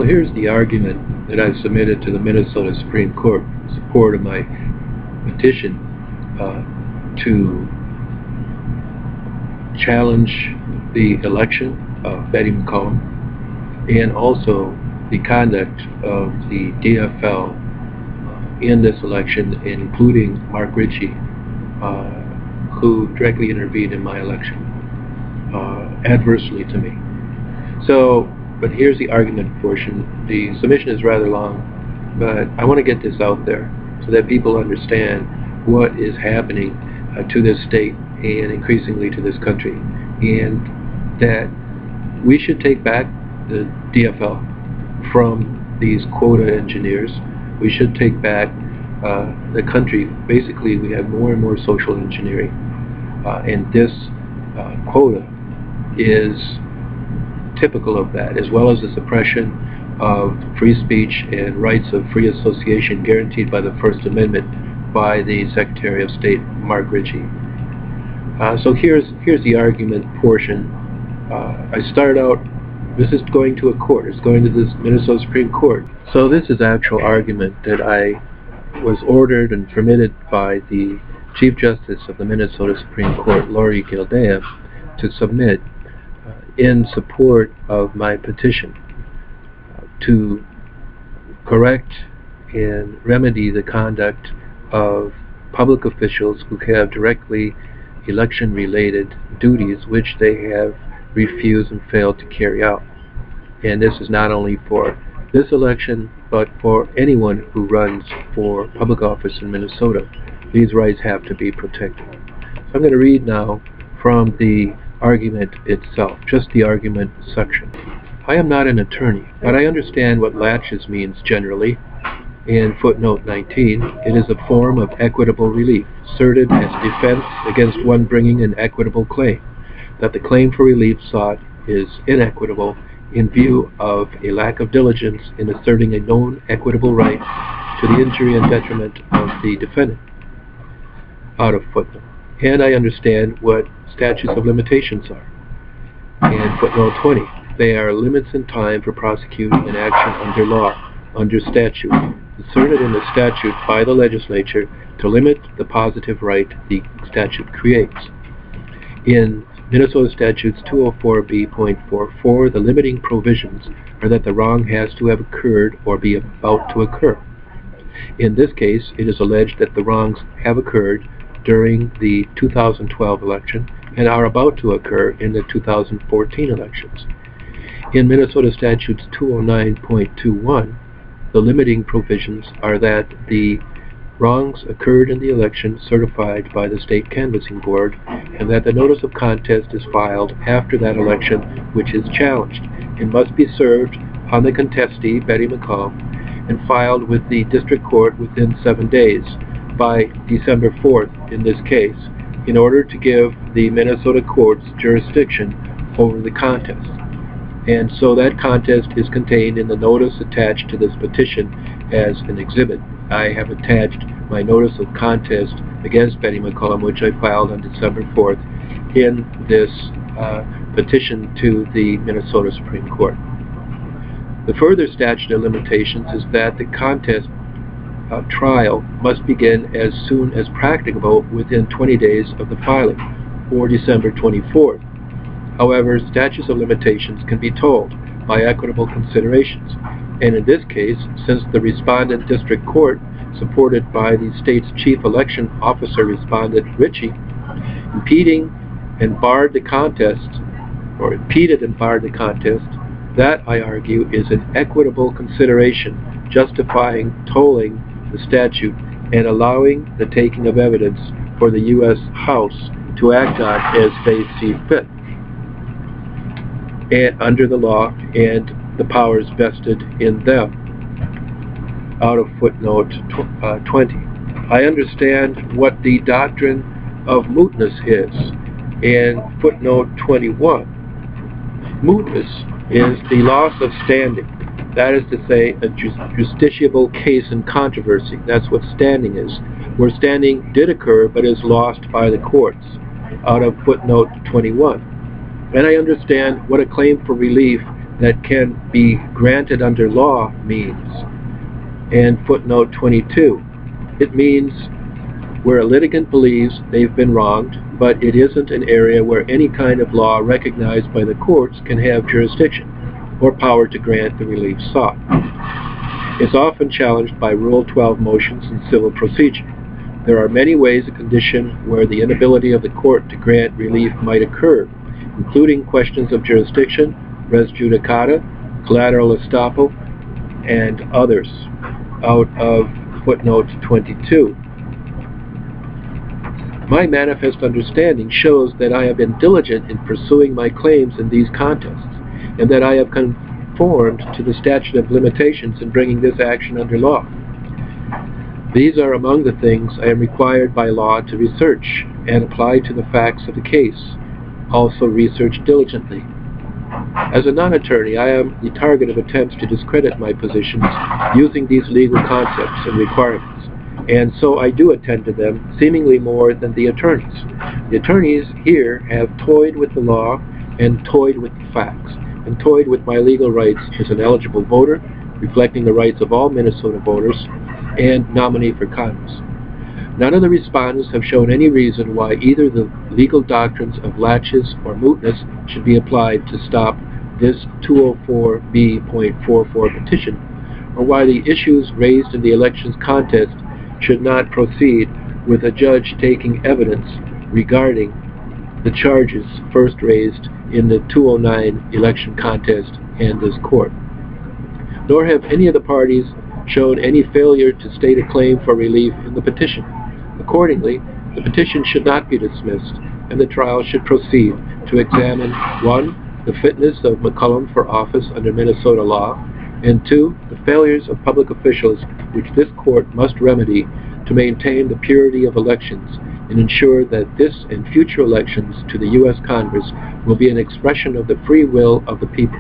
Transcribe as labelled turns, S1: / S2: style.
S1: Well, here's the argument that I've submitted to the Minnesota Supreme Court in support of my petition to challenge the election of Betty McCollum and also the conduct of the DFL in this election, including Mark Ritchie, who directly intervened in my election adversely to me. But here's the argument portion. The submission is rather long, but I want to get this out there so that people understand what is happening to this state and increasingly to this country, and that we should take back the DFL from these quota engineers. We should take back the country. Basically, we have more and more social engineering, and this quota is typical of that, as well as the suppression of free speech and rights of free association guaranteed by the First Amendment by the Secretary of State, Mark Ritchie. So here's the argument portion. I start out, this is going to a court. It's going to this Minnesota Supreme Court. So this is actual argument that I was ordered and permitted by the Chief Justice of the Minnesota Supreme Court, Lori Gildan, to submit in support of my petition to correct and remedy the conduct of public officials who have directly election-related duties which they have refused and failed to carry out. And this is not only for this election, but for anyone who runs for public office in Minnesota. These rights have to be protected. So I'm going to read now from the argument itself, just the argument section. I am not an attorney, but I understand what laches means generally. In footnote 19, it is a form of equitable relief, asserted as defense against one bringing an equitable claim, that the claim for relief sought is inequitable in view of a lack of diligence in asserting a known equitable right to the injury and detriment of the defendant. Out of footnote. And I understand what statutes of limitations are. And footnote 20, they are limits in time for prosecuting an action under law, under statute, inserted in the statute by the legislature to limit the positive right the statute creates. In Minnesota Statutes 204B.44, the limiting provisions are that the wrong has to have occurred or be about to occur. In this case, it is alleged that the wrongs have occurred during the 2012 election and are about to occur in the 2014 elections. In Minnesota Statutes 209.21, the limiting provisions are that the wrongs occurred in the election certified by the State Canvassing Board, and that the notice of contest is filed after that election which is challenged. It must be served on the contestee, Betty McCollum, and filed with the district court within 7 days, by December 4th in this case, in order to give the Minnesota courts jurisdiction over the contest. And so that contest is contained in the notice attached to this petition as an exhibit. I have attached my notice of contest against Betty McCollum, which I filed on December 4th in this petition to the Minnesota Supreme Court. The further statute of limitations is that the contest trial must begin as soon as practicable within 20 days of the filing, or December 24th. However, statutes of limitations can be tolled by equitable considerations, and in this case, since the respondent district court, supported by the state's chief election officer respondent Ritchie, impeded and barred the contest, that, I argue, is an equitable consideration justifying tolling the statute and allowing the taking of evidence for the U.S. House to act on as they see fit, and under the law and the powers vested in them. Out of footnote 20. I understand what the doctrine of mootness is. In footnote 21, mootness is the loss of standing. That is to say, a justiciable case in controversy. That's what standing is, where standing did occur but is lost by the courts. Out of footnote 21. And I understand what a claim for relief that can be granted under law means. And footnote 22, it means where a litigant believes they've been wronged, but it isn't an area where any kind of law recognized by the courts can have jurisdiction or power to grant the relief sought. It's often challenged by Rule 12 motions in civil procedure. There are many ways a condition where the inability of the court to grant relief might occur, including questions of jurisdiction, res judicata, collateral estoppel, and others, out of footnote 22. My manifest understanding shows that I have been diligent in pursuing my claims in these contests, and that I have conformed to the statute of limitations in bringing this action under law. These are among the things I am required by law to research and apply to the facts of the case, also research diligently. As a non-attorney, I am the target of attempts to discredit my positions using these legal concepts and requirements, and so I do attend to them seemingly more than the attorneys. The attorneys here have toyed with the law and toyed with the facts, and toyed with my legal rights as an eligible voter, reflecting the rights of all Minnesota voters, and nominee for Congress. None of the respondents have shown any reason why either the legal doctrines of laches or mootness should be applied to stop this 204B.44 petition, or why the issues raised in the elections contest should not proceed with a judge taking evidence regarding the charges first raised in the 209 election contest and this court. Nor have any of the parties shown any failure to state a claim for relief in the petition. Accordingly, the petition should not be dismissed, and the trial should proceed to examine 1. The fitness of McCollum for office under Minnesota law, and 2. The failures of public officials which this court must remedy to maintain the purity of elections and ensure that this and future elections to the U.S. Congress will be an expression of the free will of the people.